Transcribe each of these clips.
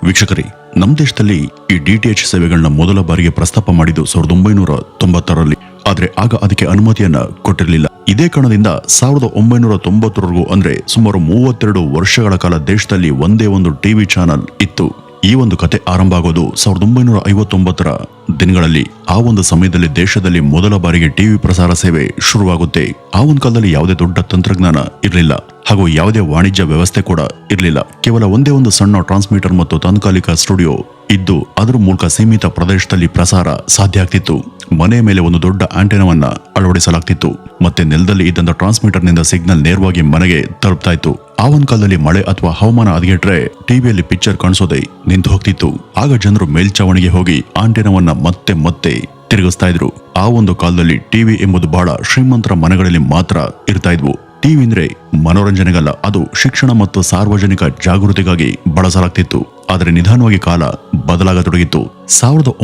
ವೀಕ್ಷಕರೇ, ನಮ್ಮ ದೇಶದಲ್ಲಿ ಈ ಡಿಟಿಎಚ್ ಸೇವೆಗಳನ್ನ ಮೊದಲ ಬಾರಿಗೆ ಪ್ರಸ್ತಾಪ ಮಾಡಿದ್ದು 1990ರಲ್ಲಿ. ಆದ್ರೆ ಆಗ ಅದಕ್ಕೆ ಅನುಮತಿಯನ್ನ ಕೊಟ್ಟಿರಲಿಲ್ಲ. ಇದೇ ಕಾರಣದಿಂದ 1990ರವರೆಗೂ ಅಂದ್ರೆ ಸುಮಾರು 32 ವರ್ಷಗಳ ಕಾಲ ದೇಶದಲ್ಲಿ ಒಂದೇ ಒಂದು ಟಿವಿ ಚಾನಲ್ ಇತ್ತು. ಈ ಒಂದು ಕತೆ ಆರಂಭ ಆಗೋದು 1959ರ ದಿನಗಳಲ್ಲಿ. ಆ ಒಂದು ಸಮಯದಲ್ಲಿ ದೇಶದಲ್ಲಿ ಮೊದಲ ಬಾರಿಗೆ ಟಿವಿ ಪ್ರಸಾರ ಸೇವೆ ಶುರುವಾಗುತ್ತೆ. ಆ ಒಂದು ಕಾಲದಲ್ಲಿ ಯಾವುದೇ ದೊಡ್ಡ ತಂತ್ರಜ್ಞಾನ ಇರಲಿಲ್ಲ, ಹಾಗೂ ಯಾವುದೇ ವಾಣಿಜ್ಯ ವ್ಯವಸ್ಥೆ ಕೂಡ ಇರಲಿಲ್ಲ. ಕೇವಲ ಒಂದೇ ಒಂದು ಸಣ್ಣ ಟ್ರಾನ್ಸ್ಮಿಟರ್ ಮತ್ತು ತಾತ್ಕಾಲಿಕ ಸ್ಟುಡಿಯೋ ಇದ್ದು ಅದರ ಮೂಲಕ ಸೀಮಿತ ಪ್ರದೇಶದಲ್ಲಿ ಪ್ರಸಾರ ಸಾಧ್ಯ ಆಗ್ತಿತ್ತು. ಮನೆಯ ಮೇಲೆ ಒಂದು ದೊಡ್ಡ ಆಂಟೆನಾವನ್ನ ಅಳವಡಿಸಲಾಗ್ತಿತ್ತು, ಮತ್ತೆ ನೆಲದಲ್ಲಿ ಇದ್ದಂತ ಟ್ರಾನ್ಸ್ಮಿಟರ್ ನಿಂದ ಸಿಗ್ನಲ್ ನೇರವಾಗಿ ಮನೆಗೆ ತಲುಪ್ತಾ ಇತ್ತು. ಆ ಒಂದು ಕಾಲದಲ್ಲಿ ಮಳೆ ಅಥವಾ ಹವಾಮಾನ ಹದಗೆಟ್ರೆ ಟಿವಿಯಲ್ಲಿ ಪಿಕ್ಚರ್ ಕಾಣಿಸೋದೇ ನಿಂತು ಹೋಗ್ತಿತ್ತು. ಆಗ ಜನರು ಮೇಲ್ಚಾವಣಿಗೆ ಹೋಗಿ ಆಂಟೆನಾವನ್ನ ಮತ್ತೆ ತಿರುಗಿಸ್ತಾ ಇದ್ರು. ಆ ಒಂದು ಕಾಲದಲ್ಲಿ ಟಿವಿ ಎಂಬುದು ಬಹಳ ಶ್ರೀಮಂತರ ಮನೆಗಳಲ್ಲಿ ಮಾತ್ರ ಇರ್ತಾ ಇದ್ವು. ಟಿವಿ ಅಂದ್ರೆ ಮನೋರಂಜನೆಗಲ್ಲ, ಅದು ಶಿಕ್ಷಣ ಮತ್ತು ಸಾರ್ವಜನಿಕ ಜಾಗೃತಿಗಾಗಿ ಬಳಸಲಾಗ್ತಿತ್ತು. ಆದರೆ ನಿಧಾನವಾಗಿ ಕಾಲ ಬದಲಾಗತೊಡಗಿತ್ತು.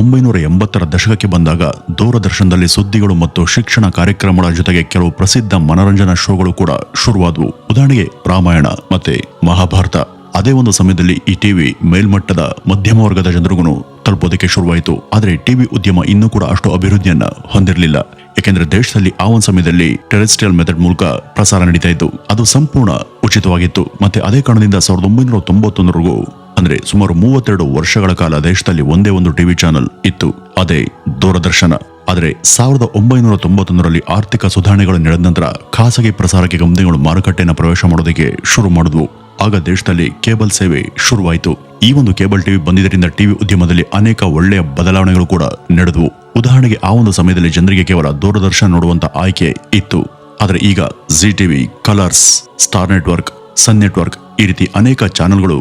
1980ರ ದಶಕಕ್ಕೆ ಬಂದಾಗ ದೂರದರ್ಶನದಲ್ಲಿ ಸುದ್ದಿಗಳು ಮತ್ತು ಶಿಕ್ಷಣ ಕಾರ್ಯಕ್ರಮಗಳ ಜೊತೆಗೆ ಕೆಲವು ಪ್ರಸಿದ್ಧ ಮನೋರಂಜನಾ ಶೋಗಳು ಕೂಡ ಶುರುವಾದವು. ಉದಾಹರಣೆಗೆ ರಾಮಾಯಣ ಮತ್ತೆ ಮಹಾಭಾರತ. ಅದೇ ಒಂದು ಸಮಯದಲ್ಲಿ ಈ ಟಿವಿ ಮೇಲ್ಮಟ್ಟದ ಮಧ್ಯಮ ವರ್ಗದ ಜನರಿಗೂ ತಲುಪೋದಕ್ಕೆ ಶುರುವಾಯಿತು. ಆದರೆ ಟಿವಿ ಉದ್ಯಮ ಇನ್ನೂ ಕೂಡ ಅಷ್ಟು ಅಭಿವೃದ್ಧಿಯನ್ನ ಹೊಂದಿರಲಿಲ್ಲ. ಯಾಕೆಂದ್ರೆ ದೇಶದಲ್ಲಿ ಆ ಒಂದು ಸಮಯದಲ್ಲಿ ಟೆರೆಸ್ಟ್ರಿಯಲ್ ಮೆಥಡ್ ಮೂಲಕ ಪ್ರಸಾರ ನಡೀತಾ ಇತ್ತು. ಅದು ಸಂಪೂರ್ಣ ಉಚಿತವಾಗಿತ್ತು. ಮತ್ತೆ ಅದೇ ಕಾರಣದಿಂದ 1991ರವರೆಗೂ ಅಂದ್ರೆ ಸುಮಾರು 32 ವರ್ಷಗಳ ಕಾಲ ದೇಶದಲ್ಲಿ ಒಂದೇ ಒಂದು ಟಿವಿ ಚಾನಲ್ ಇತ್ತು, ಅದೇ ದೂರದರ್ಶನ. ಆದರೆ 1991ರಲ್ಲಿ ಆರ್ಥಿಕ ಸುಧಾರಣೆಗಳು ನಡೆದ ನಂತರ ಖಾಸಗಿ ಪ್ರಸಾರಕ್ಕೆ ಕಂಪನಿಗಳು ಮಾರುಕಟ್ಟೆಯನ್ನು ಪ್ರವೇಶ ಮಾಡೋದಕ್ಕೆ ಶುರು ಮಾಡಿದ್ವು. ಆಗ ದೇಶದಲ್ಲಿ ಕೇಬಲ್ ಸೇವೆ ಶುರುವಾಯಿತು. ಈ ಒಂದು ಕೇಬಲ್ ಟಿವಿ ಬಂದಿದ್ದರಿಂದ ಟಿವಿ ಉದ್ಯಮದಲ್ಲಿ ಅನೇಕ ಒಳ್ಳೆಯ ಬದಲಾವಣೆಗಳು ಕೂಡ ನಡೆದವು. ಉದಾಹರಣೆಗೆ ಆ ಒಂದು ಸಮಯದಲ್ಲಿ ಜನರಿಗೆ ಕೇವಲ ದೂರದರ್ಶನ ನೋಡುವಂತ ಆಯ್ಕೆ ಇತ್ತು. ಆದರೆ ಈಗ Zee TV, Colors, Star network, Sun network ಈ ರೀತಿ ಅನೇಕ ಚಾನೆಲ್ಗಳು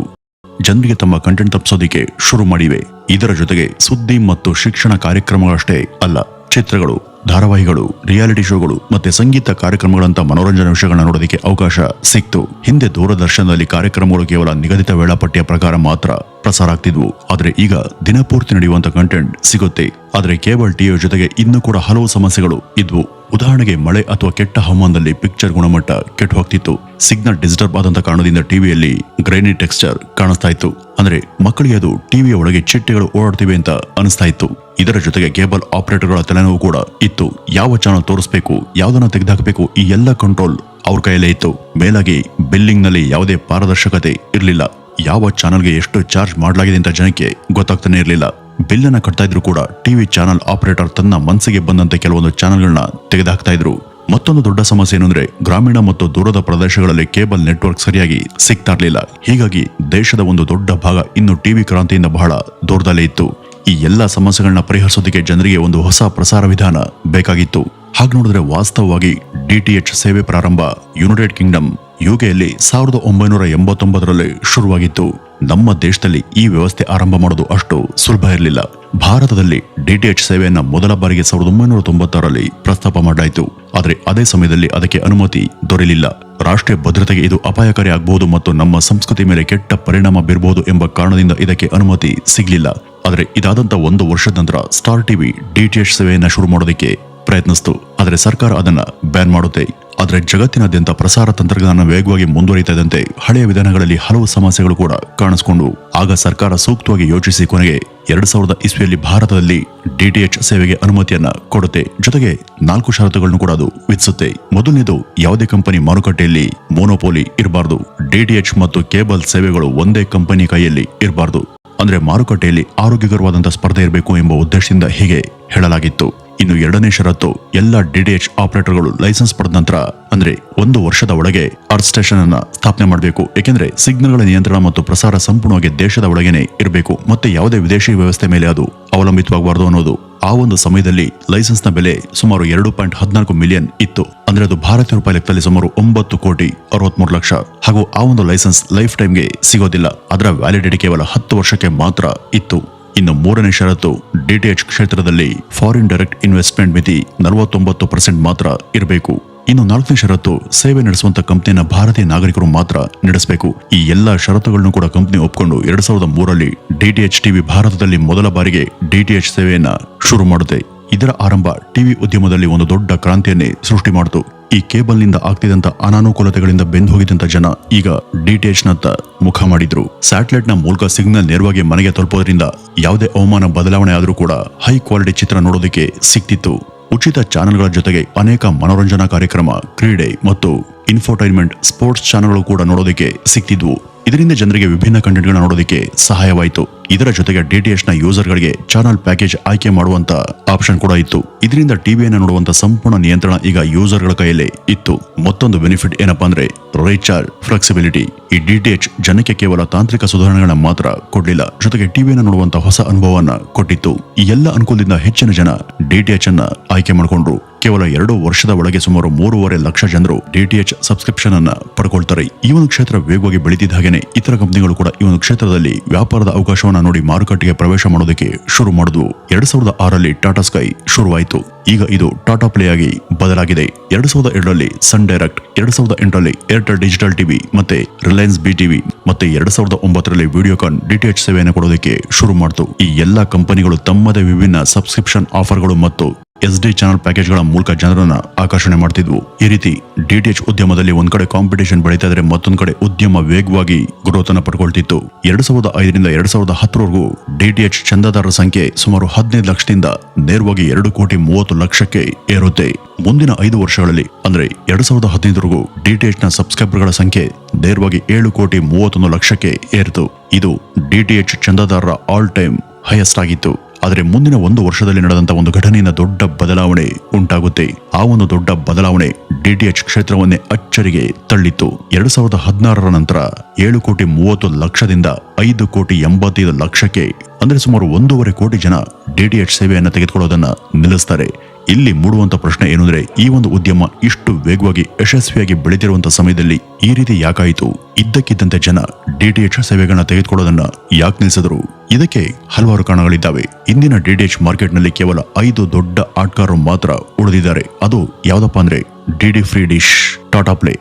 ಜನರಿಗೆ ತಮ್ಮ ಕಂಟೆಂಟ್ ತಪ್ಪಿಸೋದಿಕ್ಕೆ ಶುರು ಮಾಡಿವೆ. ಇದರ ಜೊತೆಗೆ ಸುದ್ದಿ ಮತ್ತು ಶಿಕ್ಷಣ ಕಾರ್ಯಕ್ರಮಗಳಷ್ಟೇ ಅಲ್ಲ, ಚಿತ್ರಗಳು, ಧಾರಾವಾಹಿಗಳು, ರಿಯಾಲಿಟಿ ಶೋಗಳು ಮತ್ತೆ ಸಂಗೀತ ಕಾರ್ಯಕ್ರಮಗಳಂತ ಮನೋರಂಜನಾ ವಿಷಯಗಳನ್ನ ನೋಡೋದಕ್ಕೆ ಅವಕಾಶ ಸಿಕ್ತು. ಹಿಂದೆ ದೂರದರ್ಶನದಲ್ಲಿ ಕಾರ್ಯಕ್ರಮಗಳು ಕೇವಲ ನಿಗದಿತ ವೇಳಾಪಟ್ಟಿಯ ಪ್ರಕಾರ ಮಾತ್ರ ಪ್ರಸಾರ ಆಗ್ತಿದ್ವು. ಆದ್ರೆ ಈಗ ದಿನಪೂರ್ತಿ ನಡೆಯುವಂತ ಕಂಟೆಂಟ್ ಸಿಗುತ್ತೆ. ಆದ್ರೆ ಕೇಬಲ್ ಟಿವಿ ಜೊತೆಗೆ ಇನ್ನೂ ಕೂಡ ಹಲವು ಸಮಸ್ಯೆಗಳು ಇದ್ವು. ಉದಾಹರಣೆಗೆ ಮಳೆ ಅಥವಾ ಕೆಟ್ಟ ಹವಾಮಾನದಲ್ಲಿ ಪಿಕ್ಚರ್ ಗುಣಮಟ್ಟ ಕೆಟ್ಟು ಹೋಗ್ತಿತ್ತು. ಸಿಗ್ನಲ್ ಡಿಸ್ಟರ್ಬ್ ಆದಂತ ಕಾರಣದಿಂದ ಟಿವಿಯಲ್ಲಿ ಗ್ರೈನಿ ಟೆಕ್ಸ್ಚರ್ ಕಾಣಿಸ್ತಾ ಇತ್ತು. ಅಂದ್ರೆ ಮಕ್ಕಳಿಗೆ ಅದು ಟಿವಿಯ ಒಳಗೆ ಚಿಟ್ಟೆಗಳು ಓಡಾಡ್ತಿವೆ ಅಂತ ಅನಿಸ್ತಾ ಇತ್ತು. ಇದರ ಜೊತೆಗೆ ಕೇಬಲ್ ಆಪರೇಟರ್ಗಳ ತಲೆನೋವು ಕೂಡ ಇತ್ತು. ಯಾವ ಚಾನಲ್ ತೋರಿಸಬೇಕು, ಯಾವ್ದನ್ನ ತೆಗೆದುಹಾಕಬೇಕು, ಈ ಎಲ್ಲ ಕಂಟ್ರೋಲ್ ಅವ್ರ ಕೈಯಲ್ಲೇ ಇತ್ತು. ಮೇಲಾಗಿ ಬಿಲ್ಲಿಂಗ್ ನಲ್ಲಿ ಯಾವುದೇ ಪಾರದರ್ಶಕತೆ ಇರಲಿಲ್ಲ. ಯಾವ ಚಾನಲ್ಗೆ ಎಷ್ಟು ಚಾರ್ಜ್ ಮಾಡಲಾಗಿದೆ ಅಂತ ಜನಕ್ಕೆ ಗೊತ್ತಾಗ್ತಾನೆ ಇರಲಿಲ್ಲ. ಬಿಲ್ ಅನ್ನ ಕಟ್ತಾ ಇದ್ರು ಕೂಡ ಟಿವಿ ಚಾನಲ್ ಆಪರೇಟರ್ ತನ್ನ ಮನಸ್ಸಿಗೆ ಬಂದಂತೆ ಕೆಲವೊಂದು ಚಾನಲ್ಗಳನ್ನ ತೆಗೆದುಹಾಕ್ತಾ ಇದ್ರು. ಮತ್ತೊಂದು ದೊಡ್ಡ ಸಮಸ್ಯೆ ಏನಂದ್ರೆ ಗ್ರಾಮೀಣ ಮತ್ತು ದೂರದ ಪ್ರದೇಶಗಳಲ್ಲಿ ಕೇಬಲ್ ನೆಟ್ವರ್ಕ್ ಸರಿಯಾಗಿ ಸಿಗ್ತಾ ಇರಲಿಲ್ಲ. ಹೀಗಾಗಿ ದೇಶದ ಒಂದು ದೊಡ್ಡ ಭಾಗ ಇನ್ನು ಟಿವಿ ಕ್ರಾಂತಿಯಿಂದ ಬಹಳ ದೂರದಲ್ಲೇ ಇತ್ತು. ಈ ಎಲ್ಲಾ ಸಮಸ್ಯೆಗಳನ್ನ ಪರಿಹರಿಸೋದಕ್ಕೆ ಜನರಿಗೆ ಒಂದು ಹೊಸ ಪ್ರಸಾರ ವಿಧಾನ ಬೇಕಾಗಿತ್ತು. ಹಾಗೆ ನೋಡಿದ್ರೆ ವಾಸ್ತವವಾಗಿ ಡಿಟಿಎಚ್ ಸೇವೆ ಪ್ರಾರಂಭ ಯುನೈಟೆಡ್ ಕಿಂಗ್ಡಮ್ ಯುಕೆಯಲ್ಲಿ 1989ರಲ್ಲಿ ಶುರುವಾಗಿತ್ತು. ನಮ್ಮ ದೇಶದಲ್ಲಿ ಈ ವ್ಯವಸ್ಥೆ ಆರಂಭ ಮಾಡೋದು ಅಷ್ಟು ಸುಲಭ ಇರಲಿಲ್ಲ. ಭಾರತದಲ್ಲಿ ಡಿಟಿಎಚ್ ಸೇವೆಯನ್ನ ಮೊದಲ ಬಾರಿಗೆ 1996ರಲ್ಲಿ ಪ್ರಸ್ತಾಪ ಮಾಡಲಾಯಿತು. ಆದರೆ ಅದೇ ಸಮಯದಲ್ಲಿ ಅದಕ್ಕೆ ಅನುಮತಿ ದೊರೆಯಲಿಲ್ಲ. ರಾಷ್ಟ್ರೀಯ ಭದ್ರತೆಗೆ ಇದು ಅಪಾಯಕಾರಿ ಆಗಬಹುದು ಮತ್ತು ನಮ್ಮ ಸಂಸ್ಕೃತಿ ಮೇಲೆ ಕೆಟ್ಟ ಪರಿಣಾಮ ಬೀರಬಹುದು ಎಂಬ ಕಾರಣದಿಂದ ಇದಕ್ಕೆ ಅನುಮತಿ ಸಿಗಲಿಲ್ಲ. ಆದರೆ ಇದಾದಂತ 1 ವರ್ಷದ ನಂತರ ಸ್ಟಾರ್ ಟಿವಿ ಡಿಟಿಎಚ್ ಸೇವೆಯನ್ನ ಶುರು ಮಾಡೋದಕ್ಕೆ ಪ್ರಯತ್ನಿಸಿತು. ಆದರೆ ಸರ್ಕಾರ ಅದನ್ನ ಬ್ಯಾನ್ ಮಾಡುತ್ತೆ. ಆದರೆ ಜಗತ್ತಿನಾದ್ಯಂತ ಪ್ರಸಾರ ತಂತ್ರಜ್ಞಾನ ವೇಗವಾಗಿ ಮುಂದುವರಿತಾ ಇದ್ದಂತೆ ಹಳೆಯ ವಿಧಾನಗಳಲ್ಲಿ ಹಲವು ಸಮಸ್ಯೆಗಳು ಕೂಡ ಕಾಣಿಸಿಕೊಂಡು ಆಗ ಸರ್ಕಾರ ಸೂಕ್ತವಾಗಿ ಯೋಚಿಸಿ ಕೊನೆಗೆ 2000 ಭಾರತದಲ್ಲಿ ಡಿಟಿಎಚ್ ಸೇವೆಗೆ ಅನುಮತಿಯನ್ನ ಕೊಡುತ್ತೆ. ಜೊತೆಗೆ 4 ಷರತ್ತುಗಳನ್ನು ಕೂಡ ಅದು ವಿಧಿಸುತ್ತೆ. ಮೊದಲನೇದು, ಯಾವುದೇ ಕಂಪನಿ ಮಾರುಕಟ್ಟೆಯಲ್ಲಿ ಮೋನೋಪೋಲಿ ಇರಬಾರ್ದು. ಡಿಟಿಎಚ್ ಮತ್ತು ಕೇಬಲ್ ಸೇವೆಗಳು ಒಂದೇ ಕಂಪನಿ ಕೈಯಲ್ಲಿ ಇರಬಾರ್ದು. ಅಂದ್ರೆ ಮಾರುಕಟ್ಟೆಯಲ್ಲಿ ಆರೋಗ್ಯಕರವಾದಂತಹ ಸ್ಪರ್ಧೆ ಇರಬೇಕು ಎಂಬ ಉದ್ದೇಶದಿಂದ ಹೀಗೆ ಹೇಳಲಾಗಿತ್ತು. ಇನ್ನು 2ನೇ ಷರತ್ತು, ಎಲ್ಲ ಡಿಟಿಎಚ್ ಆಪರೇಟರ್ಗಳು ಲೈಸೆನ್ಸ್ ಪಡೆದ ನಂತರ ಅಂದ್ರೆ 1 ವರ್ಷದ ಒಳಗೆ ಅರ್ತ್ ಸ್ಟೇಷನ್ ಅನ್ನ ಸ್ಥಾಪನೆ ಮಾಡಬೇಕು. ಏಕೆಂದ್ರೆ ಸಿಗ್ನಲ್ಗಳ ನಿಯಂತ್ರಣ ಮತ್ತು ಪ್ರಸಾರ ಸಂಪೂರ್ಣವಾಗಿ ದೇಶದ ಒಳಗೇನೆ ಇರಬೇಕು. ಮತ್ತೆ ಯಾವುದೇ ವಿದೇಶಿ ವ್ಯವಸ್ಥೆ ಮೇಲೆ ಅದು ಅವಲಂಬಿತವಾಗಬಾರದು ಅನ್ನೋದು. ಆ ಒಂದು ಸಮಯದಲ್ಲಿ ಲೈಸೆನ್ಸ್ ನ ಬೆಲೆ ಸುಮಾರು 2.14 ಮಿಲಿಯನ್ ಇತ್ತು. ಅಂದ್ರೆ ಅದು ಭಾರತೀಯ ರೂಪಾಯಿ ಲೆಕ್ಕದಲ್ಲಿ ಸುಮಾರು 9,63,00,000. ಹಾಗೂ ಆ ಒಂದು ಲೈಸೆನ್ಸ್ ಲೈಫ್ ಟೈಮ್ಗೆ ಸಿಗೋದಿಲ್ಲ. ಅದರ ವ್ಯಾಲಿಡಿಟಿ ಕೇವಲ 10 ವರ್ಷಕ್ಕೆ ಮಾತ್ರ ಇತ್ತು. ಇನ್ನು 3ನೇ ಷರತ್ತು, ಡಿಟಿಎಚ್ ಕ್ಷೇತ್ರದಲ್ಲಿ ಫಾರಿನ್ ಡೈರೆಕ್ಟ್ ಇನ್ವೆಸ್ಟ್ಮೆಂಟ್ ಮಿತಿ 49% ಮಾತ್ರ ಇರಬೇಕು. ಇನ್ನು 4ನೇ ಷರತ್ತು, ಸೇವೆ ನಡೆಸುವಂತ ಕಂಪನಿಯನ್ನ ಭಾರತೀಯ ನಾಗರಿಕರು ಮಾತ್ರ ನಡೆಸಬೇಕು. ಈ ಎಲ್ಲಾ ಷರತ್ತುಗಳನ್ನು ಕೂಡ ಕಂಪನಿ ಒಪ್ಪಿಕೊಂಡು 2003ರಲ್ಲಿ ಡಿಟಿಎಚ್ ಟಿವಿ ಭಾರತದಲ್ಲಿ ಮೊದಲ ಬಾರಿಗೆ ಡಿಟಿಎಚ್ ಸೇವೆಯನ್ನ ಶುರು ಮಾಡುತ್ತೆ. ಇದರ ಆರಂಭ ಟಿವಿ ಉದ್ಯಮದಲ್ಲಿ ಒಂದು ದೊಡ್ಡ ಕ್ರಾಂತಿಯನ್ನೇ ಸೃಷ್ಟಿ ಮಾಡಿತು. ಈ ಕೇಬಲ್ನಿಂದ ಆಗ್ತಿದ್ದಂತ ಅನಾನುಕೂಲತೆಗಳಿಂದ ಬೆಂದು ಹೋಗಿದ್ದಂತ ಜನ ಈಗ ಡಿಟಿಎಚ್ ನತ್ತ ಮುಖ ಮಾಡಿದ್ರು. ಸ್ಯಾಟಲೈಟ್ ನ ಮೂಲಕ ಸಿಗ್ನಲ್ ನೇರವಾಗಿ ಮನೆಗೆ ತಲುಪೋದ್ರಿಂದ ಯಾವುದೇ ಹವಾಮಾನ ಬದಲಾವಣೆ ಆದ್ರೂ ಕೂಡ ಹೈ ಕ್ವಾಲಿಟಿ ಚಿತ್ರ ನೋಡೋದಕ್ಕೆ ಸಿಕ್ತಿತ್ತು. ಉಚಿತ ಚಾನೆಲ್ಗಳ ಜೊತೆಗೆ ಅನೇಕ ಮನೋರಂಜನಾ ಕಾರ್ಯಕ್ರಮ, ಕ್ರೀಡೆ ಮತ್ತು ಇನ್ಫೋಟೈನ್ಮೆಂಟ್, ಸ್ಪೋರ್ಟ್ಸ್ ಚಾನೆಲ್ಗಳು ಕೂಡ ನೋಡೋದಕ್ಕೆ ಸಿಕ್ತಿದ್ವು. ಇದರಿಂದ ಜನರಿಗೆ ವಿಭಿನ್ನ ಕಂಟೆಂಟ್ಗಳನ್ನ ನೋಡೋದಕ್ಕೆ ಸಹಾಯವಾಯಿತು. ಇದರ ಜೊತೆಗೆ ಡಿಟಿಎಚ್ ನ ಯೂಸರ್ಗಳಿಗೆ ಚಾನಲ್ ಪ್ಯಾಕೇಜ್ ಆಯ್ಕೆ ಮಾಡುವಂತ ಆಪ್ಷನ್ ಕೂಡ ಇತ್ತು. ಇದರಿಂದ ಟಿವಿಯನ್ನು ನೋಡುವಂತ ಸಂಪೂರ್ಣ ನಿಯಂತ್ರಣ ಈಗ ಯೂಸರ್ಗಳ ಕೈಯಲ್ಲೇ ಇತ್ತು. ಮತ್ತೊಂದು ಬೆನಿಫಿಟ್ ಏನಪ್ಪಾ ಅಂದ್ರೆ ರೀಚಾರ್ಜ್ ಫ್ಲೆಕ್ಸಿಬಿಲಿಟಿ. ಈ ಡಿಟಿಎಚ್ ಜನಕ್ಕೆ ಕೇವಲ ತಾಂತ್ರಿಕ ಸುಧಾರಣೆಗಳನ್ನ ಮಾತ್ರ ಕೊಡ್ಲಿಲ್ಲ, ಜೊತೆಗೆ ಟಿವಿಯನ್ನು ನೋಡುವಂತ ಹೊಸ ಅನುಭವವನ್ನ ಕೊಟ್ಟಿತ್ತು. ಈ ಎಲ್ಲ ಅನುಕೂಲದಿಂದ ಹೆಚ್ಚಿನ ಜನ ಡಿಟಿಎಚ್ ಅನ್ನ ಆಯ್ಕೆ ಮಾಡಿಕೊಂಡ್ರು. ಕೇವಲ 2 ವರ್ಷದ ಒಳಗೆ ಸುಮಾರು 3.5 ಲಕ್ಷ ಜನರು ಡಿಟಿಎಚ್ ಸಬ್ಸ್ಕ್ರಿಪ್ಷನ್ ಅನ್ನ ಪಡ್ಕೊಳ್ತಾರೆ. ಈ ಒಂದು ಕ್ಷೇತ್ರ ವೇಗವಾಗಿ ಬೆಳೀತಿದ್ದ ಹಾಗೇನೆ ಇತರ ಕಂಪನಿಗಳು ಕೂಡ ಈ ಒಂದು ಕ್ಷೇತ್ರದಲ್ಲಿ ವ್ಯಾಪಾರದ ಅವಕಾಶವನ್ನ ನೋಡಿ ಮಾರುಕಟ್ಟೆಗೆ ಪ್ರವೇಶ ಮಾಡೋದಕ್ಕೆ ಶುರು ಮಾಡಿದ್ವು. 2006ರಲ್ಲಿ ಟಾಟಾ ಸ್ಕೈ ಶುರುವಾಯಿತು. ಈಗ ಇದು ಟಾಟಾ ಪ್ಲೇ ಆಗಿ ಬದಲಾಗಿದೆ. 2002ರಲ್ಲಿ ಸನ್ ಡೈರೆಕ್ಟ್, 2008ರಲ್ಲಿ ಏರ್ಟೆಲ್ ಡಿಜಿಟಲ್ ಟಿವಿ ಮತ್ತೆ ರಿಲಯನ್ಸ್ ಬಿಟಿವಿ ಮತ್ತೆ 2009ರಲ್ಲಿ ವಿಡಿಯೋಕಾನ್ ಡಿಟಿಎಚ್ ಸೇವೆಯನ್ನು ಕೊಡೋದಕ್ಕೆ ಶುರು ಮಾಡಿತು. ಈ ಎಲ್ಲಾ ಕಂಪನಿಗಳು ತಮ್ಮದೇ ವಿಭಿನ್ನ ಸಬ್ಸ್ಕ್ರಿಪ್ಷನ್ ಆಫರ್ಗಳು ಮತ್ತು SD ಚಾನಲ್ ಪ್ಯಾಕೇಜ್ಗಳ ಮೂಲಕ ಜನರನ್ನ ಆಕರ್ಷಣೆ ಮಾಡ್ತಿದ್ವು. ಈ ರೀತಿ ಡಿಟಿಎಚ್ ಉದ್ಯಮದಲ್ಲಿ ಒಂದ್ ಕಡೆ ಕಾಂಪಿಟೇಷನ್ ಬೆಳೀತಾ ಇದ್ರೆ ಮತ್ತೊಂದ್ ಕಡೆ ಉದ್ಯಮ ವೇಗವಾಗಿ ಗ್ರೋತ್ ಅನ್ನ ಪಡ್ಕೊಳ್ತಿತ್ತು. 2005ರಿಂದ 2010ರವರೆಗೂ ಡಿಟಿಎಚ್ ಚಂದಾದಾರರ ಸಂಖ್ಯೆ ಸುಮಾರು 15 ಲಕ್ಷದಿಂದ ನೇರವಾಗಿ 2,30,00,000 ಲಕ್ಷಕ್ಕೆ ಏರುತ್ತೆ. ಮುಂದಿನ 5 ವರ್ಷಗಳಲ್ಲಿ ಅಂದ್ರೆ 2015ರವರೆಗೂ ಡಿಟಿಎಚ್ ನ ಸಬ್ಸ್ಕ್ರೈಬರ್ಗಳ ಸಂಖ್ಯೆ ನೇರವಾಗಿ 7,31,00,000 ಲಕ್ಷಕ್ಕೆ ಏರಿತು. ಇದು ಡಿಟಿಎಚ್ ಚಂದಾದಾರರ ಆಲ್ ಟೈಮ್ ಹೈಯೆಸ್ಟ್ ಆಗಿತ್ತು. ಆದರೆ ಮುಂದಿನ 1 ವರ್ಷದಲ್ಲಿ ನಡೆದಂತ ಒಂದು ಘಟನೆಯಿಂದ ದೊಡ್ಡ ಬದಲಾವಣೆ ಉಂಟಾಗುತ್ತೆ. ಆ ಒಂದು ದೊಡ್ಡ ಬದಲಾವಣೆ ಡಿಟಿಎಚ್ ಕ್ಷೇತ್ರವನ್ನೇ ಅಚ್ಚರಿಗೆ ತಳ್ಳಿತ್ತು. 2016ರ ನಂತರ 7,30,00,000ದಿಂದ 5,85,00,000ಕ್ಕೆ ಅಂದ್ರೆ ಸುಮಾರು 1.5 ಕೋಟಿ ಜನ ಡಿಟಿಎಚ್ ಸೇವೆಯನ್ನು ತೆಗೆದುಕೊಳ್ಳೋದನ್ನ ನಿಲ್ಲಿಸ್ತಾರೆ. ಇಲ್ಲಿ ಮೂಡುವಂತ ಪ್ರಶ್ನೆ ಏನು ಅಂದ್ರೆ ಈ ಒಂದು ಉದ್ಯಮ ಇಷ್ಟು ವೇಗವಾಗಿ ಯಶಸ್ವಿಯಾಗಿ ಬೆಳೆದಿರುವಂತ ಸಮಯದಲ್ಲಿ ಈ ರೀತಿ ಯಾಕಾಯಿತು? ಇದ್ದಕ್ಕಿದ್ದಂತೆ ಜನ ಡಿಟಿಎಚ್ ಸೇವೆಗಳನ್ನ ತೆಗೆದುಕೊಳ್ಳೋದನ್ನ ಯಾಕೆ ನಿಲ್ಲಿಸಿದ್ರು? ಇದಕ್ಕೆ ಹಲವಾರು ಕಾರಣಗಳಿದ್ದಾವೆ. ಇಂದಿನ ಡಿಟಿಎಚ್ ಮಾರ್ಕೆಟ್ ನಲ್ಲಿ ಕೇವಲ 5 ದೊಡ್ಡ ಆಟಗಾರರು ಮಾತ್ರ ಉಳಿದಿದ್ದಾರೆ. ಅದು ಯಾವ್ದಪ್ಪ ಅಂದ್ರೆ DD Free Dish, Tata Play,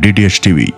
DTH TV,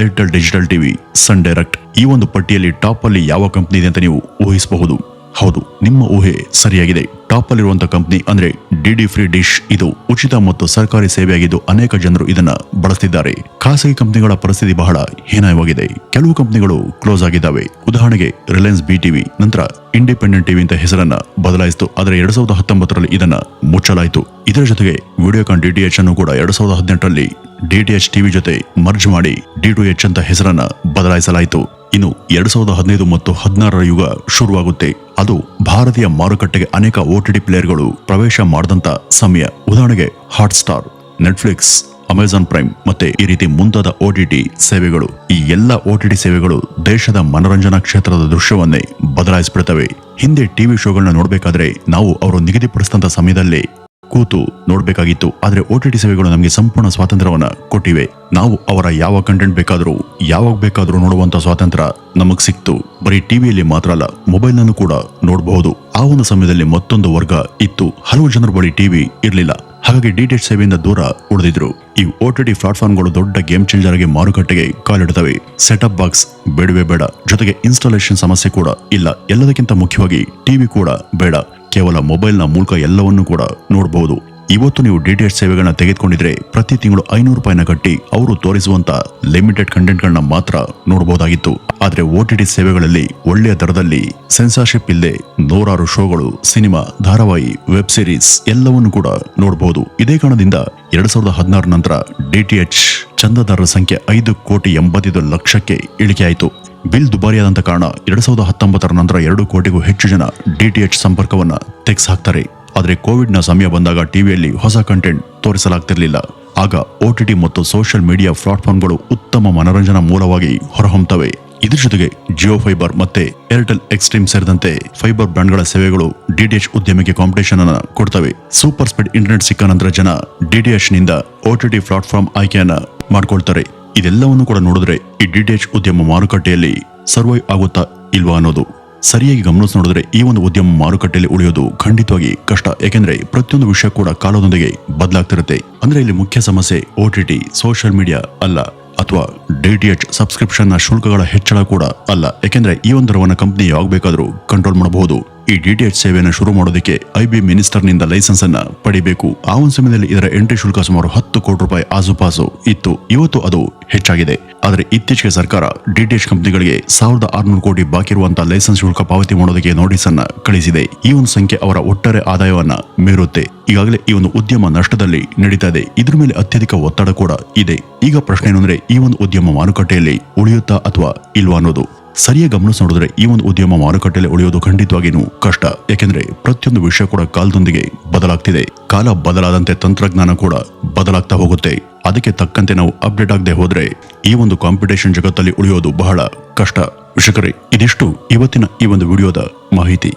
Airtel Digital TV, Sun Direct. ಈ ಒಂದು ಪಟ್ಟಿಯಲ್ಲಿ ಟಾಪ್ ಅಲ್ಲಿ ಯಾವ ಕಂಪನಿ ಇದೆ ಅಂತ ನೀವು ಊಹಿಸಬಹುದು. ಹೌದು, ನಿಮ್ಮ ಊಹೆ ಸರಿಯಾಗಿದೆ. ಟಾಪ್ ಅಲ್ಲಿರುವಂತ ಕಂಪನಿ ಅಂದ್ರೆ ಡಿಡಿ ಫ್ರೀ ಡಿಶ್. ಇದು ಉಚಿತ ಮತ್ತು ಸರ್ಕಾರಿ ಸೇವೆಯಾಗಿದ್ದು ಅನೇಕ ಜನರು ಇದನ್ನ ಬಳಸ್ತಿದ್ದಾರೆ. ಖಾಸಗಿ ಕಂಪನಿಗಳ ಪರಿಸ್ಥಿತಿ ಬಹಳ ಹೀನಾಯವಾಗಿದೆ. ಕೆಲವು ಕಂಪನಿಗಳು ಕ್ಲೋಸ್ ಆಗಿದ್ದಾವೆ. ಉದಾಹರಣೆಗೆ ರಿಲಯನ್ಸ್ ಬಿಟಿವಿ ನಂತರ ಇಂಡಿಪೆಂಡೆಂಟ್ ಟಿವಿ ಅಂತ ಹೆಸರನ್ನ ಬದಲಾಯಿಸಿತು. ಆದರೆ 2019ರಲ್ಲಿ ಇದನ್ನ ಮುಚ್ಚಲಾಯಿತು. ಇದರ ಜೊತೆಗೆ ವಿಡಿಯೋಕಾನ್ ಡಿಟಿಎಚ್ ಅನ್ನು ಕೂಡ 2018ರಲ್ಲಿ ಡಿಟಿಎಚ್ ಟಿವಿ ಜೊತೆ ಮರ್ಜ್ ಮಾಡಿ D2H ಅಂತ ಹೆಸರನ್ನ ಬದಲಾಯಿಸಲಾಯಿತು. ಇನ್ನು 2015 ಮತ್ತು 16ರ ಯುಗ ಶುರುವಾಗುತ್ತೆ. ಅದು ಭಾರತೀಯ ಮಾರುಕಟ್ಟೆಗೆ ಅನೇಕ OTT ಪ್ಲೇಯರ್ಗಳು ಪ್ರವೇಶ ಮಾಡಿದಂತ ಸಮಯ. ಉದಾಹರಣೆಗೆ ಹಾಟ್ಸ್ಟಾರ್, ನೆಟ್ಫ್ಲಿಕ್ಸ್, ಅಮೆಜಾನ್ ಪ್ರೈಮ್ ಮತ್ತೆ ಈ ರೀತಿ ಮುಂತಾದ OTT ಸೇವೆಗಳು. ಈ ಎಲ್ಲ OTT ಸೇವೆಗಳು ದೇಶದ ಮನೋರಂಜನಾ ಕ್ಷೇತ್ರದ ದೃಶ್ಯವನ್ನೇ ಬದಲಾಯಿಸಿಬಿಡ್ತವೆ. ಹಿಂದೆ ಟಿವಿ ಶೋಗಳನ್ನ ನೋಡ್ಬೇಕಾದ್ರೆ ನಾವು ಅವರು ನಿಗದಿಪಡಿಸಿದಂತ ಸಮಯದಲ್ಲೇ ಕೂತು ನೋಡ್ಬೇಕಾಗಿತ್ತು. ಆದ್ರೆ OTT ಸೇವೆಗಳು ನಮಗೆ ಸಂಪೂರ್ಣ ಸ್ವಾತಂತ್ರ್ಯವನ್ನ ಕೊಟ್ಟಿವೆ. ನಾವು ಅವರ ಯಾವ ಕಂಟೆಂಟ್ ಬೇಕಾದ್ರೂ ಯಾವಾಗ ಬೇಕಾದ್ರೂ ನೋಡುವಂತ ಸ್ವಾತಂತ್ರ್ಯ ನಮಗ್ ಸಿಕ್ತು. ಬರೀ ಟಿವಿಯಲ್ಲಿ ಮಾತ್ರ ಅಲ್ಲ, ಮೊಬೈಲ್ ನಲ್ಲೂ ಕೂಡ ನೋಡಬಹುದು. ಆ ಒಂದು ಸಮಯದಲ್ಲಿ ಮತ್ತೊಂದು ವರ್ಗ ಇತ್ತು. ಹಲವು ಜನರ ಬಳಿ ಟಿವಿ ಇರ್ಲಿಲ್ಲ. ಹಾಗಾಗಿ ಡಿಟಿಎಚ್ ಸೇವೆಯಿಂದ ದೂರ ಉಳಿದಿದ್ರು. ಈ OTT ಪ್ಲಾಟ್ಫಾರ್ಮ್ಗಳು ದೊಡ್ಡ ಗೇಮ್ ಚೇಂಜರ್ ಆಗಿ ಮಾರುಕಟ್ಟೆಗೆ ಕಾಲಿಡುತ್ತವೆ. ಸೆಟಪ್ ಬಾಕ್ಸ್ ಬೇಡವೇ ಬೇಡ, ಜೊತೆಗೆ ಇನ್ಸ್ಟಾಲೇಷನ್ ಸಮಸ್ಯೆ ಕೂಡ ಇಲ್ಲ. ಎಲ್ಲದಕ್ಕಿಂತ ಮುಖ್ಯವಾಗಿ ಟಿವಿ ಕೂಡ ಬೇಡ. ಕೇವಲ ಮೊಬೈಲ್ನ ಮೂಲಕ ಎಲ್ಲವನ್ನೂ ಕೂಡ ನೋಡಬಹುದು. ಇವತ್ತು ನೀವು ಡಿಟಿಎಚ್ ಸೇವೆಗಳನ್ನ ತೆಗೆದುಕೊಂಡಿದ್ರೆ ಪ್ರತಿ ತಿಂಗಳು 500 ರೂಪಾಯಿನ ಕಟ್ಟಿ ಅವರು ತೋರಿಸುವಂತ ಲಿಮಿಟೆಡ್ ಕಂಟೆಂಟ್ಗಳನ್ನ ಮಾತ್ರ ನೋಡಬಹುದಾಗಿತ್ತು. ಆದ್ರೆ OTT ಸೇವೆಗಳಲ್ಲಿ ಒಳ್ಳೆಯ ದರದಲ್ಲಿ ಸೆನ್ಸಾರ್ಶಿಪ್ ಇಲ್ಲದೆ 100 ಶೋಗಳು, ಸಿನಿಮಾ, ಧಾರಾವಾಹಿ, ವೆಬ್ ಸೀರೀಸ್ ಎಲ್ಲವನ್ನೂ ಕೂಡ ನೋಡಬಹುದು. ಇದೇ ಕಾರಣದಿಂದ 2016 ನಂತರ ಡಿಟಿಎಚ್ ಚಂದಾದಾರರ ಸಂಖ್ಯೆ 5,85,00,000ಕ್ಕೆ ಇಳಿಕೆಯಾಯಿತು. ಬಿಲ್ ದುಬಾರಿಯಾದಂತ ಕಾರಣ 2019ರ ನಂತರ 2 ಕೋಟಿಗೂ ಹೆಚ್ಚು ಜನ ಡಿಟಿಎಚ್ ಸಂಪರ್ಕವನ್ನ ತೆಗೆದುಹಾಕ್ತಾರೆ. ಆದರೆ ಕೋವಿಡ್ನ ಸಮಯ ಬಂದಾಗ ಟಿವಿಯಲ್ಲಿ ಹೊಸ ಕಂಟೆಂಟ್ ತೋರಿಸಲಾಗ್ತಿರ್ಲಿಲ್ಲ. ಆಗ OTT ಮತ್ತು ಸೋಷಿಯಲ್ ಮೀಡಿಯಾ ಪ್ಲಾಟ್ಫಾರ್ಮ್ಗಳು ಉತ್ತಮ ಮನೋರಂಜನಾ ಮೂಲವಾಗಿ ಹೊರಹೊಮ್ಮುತ್ತವೆ. ಇದ್ರ ಜೊತೆಗೆ ಜಿಯೋ ಫೈಬರ್ ಮತ್ತೆ ಏರ್ಟೆಲ್ ಎಕ್ಸ್ಟ್ರೀಮ್ ಸೇರಿದಂತೆ ಫೈಬರ್ ಬ್ರಾಂಡ್ಗಳ ಸೇವೆಗಳು ಡಿಟಿಎಚ್ ಉದ್ಯಮಕ್ಕೆ ಕಾಂಪಿಟೇಷನ್ ಅನ್ನ ಕೊಡ್ತವೆ. ಸೂಪರ್ ಸ್ಪೀಡ್ ಇಂಟರ್ನೆಟ್ ಸಿಕ್ಕ ನಂತರ ಜನ ಡಿಟಿಎಚ್ ನಿಂದ OTT ಪ್ಲಾಟ್ಫಾರ್ಮ್ ಆಯ್ಕೆಯನ್ನ ಮಾಡ್ಕೊಳ್ತಾರೆ. ಇದೆಲ್ಲವನ್ನು ಕೂಡ ನೋಡಿದ್ರೆ ಈ ಡಿಟಿಎಚ್ ಉದ್ಯಮ ಮಾರುಕಟ್ಟೆಯಲ್ಲಿ ಸರ್ವೈವ್ ಆಗುತ್ತಾ ಇಲ್ವಾ ಅನ್ನೋದು ಸರಿಯಾಗಿ ಗಮನಿಸಿ ನೋಡಿದ್ರೆ ಈ ಒಂದು ಉದ್ಯಮ ಮಾರುಕಟ್ಟೆಯಲ್ಲಿ ಉಳಿಯೋದು ಖಂಡಿತವಾಗಿ ಕಷ್ಟ. ಯಾಕೆಂದ್ರೆ ಪ್ರತಿಯೊಂದು ವಿಷಯ ಕೂಡ ಕಾಲದೊಂದಿಗೆ ಬದಲಾಗ್ತಿರುತ್ತೆ. ಅಂದ್ರೆ ಇಲ್ಲಿ ಮುಖ್ಯ ಸಮಸ್ಯೆ OTT, ಸೋಷಿಯಲ್ ಮೀಡಿಯಾ ಅಲ್ಲ, ಅಥವಾ ಡಿಟಿಎಚ್ ಸಬ್ಸ್ಕ್ರಿಪ್ಷನ್ ನ ಶುಲ್ಕಗಳ ಹೆಚ್ಚಳ ಕೂಡ ಅಲ್ಲ. ಯಾಕೆಂದ್ರೆ ಈ ಒಂದು ದರವನ್ನ ಕಂಪನಿ ಯಾವಾಗ ಬೇಕಾದ್ರೂ ಕಂಟ್ರೋಲ್ ಮಾಡಬಹುದು. ಈ ಡಿಟಿಎಚ್ ಸೇವೆಯನ್ನು ಶುರು ಮಾಡೋದಕ್ಕೆ ಐಬಿ ಮಿನಿಸ್ಟರ್ನಿಂದ ಲೈಸೆನ್ಸ್ ಅನ್ನ ಪಡಿಬೇಕು. ಆ ಒಂದು ಸಮಯದಲ್ಲಿ ಇದರ ಎಂಟ್ರಿ ಶುಲ್ಕ ಸುಮಾರು 10 ಕೋಟಿ ರೂಪಾಯಿ ಆಸುಪಾಸು ಇತ್ತು. ಇವತ್ತು ಅದು ಹೆಚ್ಚಾಗಿದೆ. ಆದರೆ ಇತ್ತೀಚೆಗೆ ಸರ್ಕಾರ ಡಿಟಿಎಚ್ ಕಂಪನಿಗಳಿಗೆ 1600 ಕೋಟಿ ಬಾಕಿ ಇರುವಂತಹ ಲೈಸೆನ್ಸ್ ಶುಲ್ಕ ಪಾವತಿ ಮಾಡೋದಕ್ಕೆ ನೋಟಿಸ್ ಅನ್ನ ಕಳಿಸಿದೆ. ಈ ಒಂದು ಸಂಖ್ಯೆ ಅವರ ಒಟ್ಟಾರೆ ಆದಾಯವನ್ನ ಮೀರುತ್ತೆ. ಈಗಾಗಲೇ ಈ ಒಂದು ಉದ್ಯಮ ನಷ್ಟದಲ್ಲಿ ನಡೀತಾ ಇದೆ. ಇದ್ರ ಮೇಲೆ ಅತ್ಯಧಿಕ ಒತ್ತಡ ಕೂಡ ಇದೆ. ಈಗ ಪ್ರಶ್ನೆ ಏನಂದ್ರೆ ಈ ಒಂದು ಉದ್ಯಮ ಮಾರುಕಟ್ಟೆಯಲ್ಲಿ ಉಳಿಯುತ್ತಾ ಅಥವಾ ಇಲ್ವಾ ಅನ್ನೋದು. ಸರಿಯಾಗಿ ಗಮನಿಸಿ ನೋಡಿದ್ರೆ ಈ ಒಂದು ಉದ್ಯಮ ಮಾರುಕಟ್ಟೆಯಲ್ಲಿ ಉಳಿಯೋದು ಖಂಡಿತವಾಗಿಯೂ ಕಷ್ಟ. ಯಾಕೆಂದ್ರೆ ಪ್ರತಿಯೊಂದು ವಿಷಯ ಕೂಡ ಕಾಲದೊಂದಿಗೆ ಬದಲಾಗ್ತಿದೆ. ಕಾಲ ಬದಲಾದಂತೆ ತಂತ್ರಜ್ಞಾನ ಕೂಡ ಬದಲಾಗ್ತಾ ಹೋಗುತ್ತೆ. ಅದಕ್ಕೆ ತಕ್ಕಂತೆ ನಾವು ಅಪ್ಡೇಟ್ ಆಗದೆ ಹೋದ್ರೆ ಈ ಒಂದು ಕಾಂಪಿಟೇಷನ್ ಜಗತ್ತಲ್ಲಿ ಉಳಿಯೋದು ಬಹಳ ಕಷ್ಟ. ವೀಕ್ಷಕರೇ, ಇದಿಷ್ಟು ಇವತ್ತಿನ ಈ ಒಂದು ವಿಡಿಯೋದ ಮಾಹಿತಿ.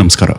ನಮಸ್ಕಾರ.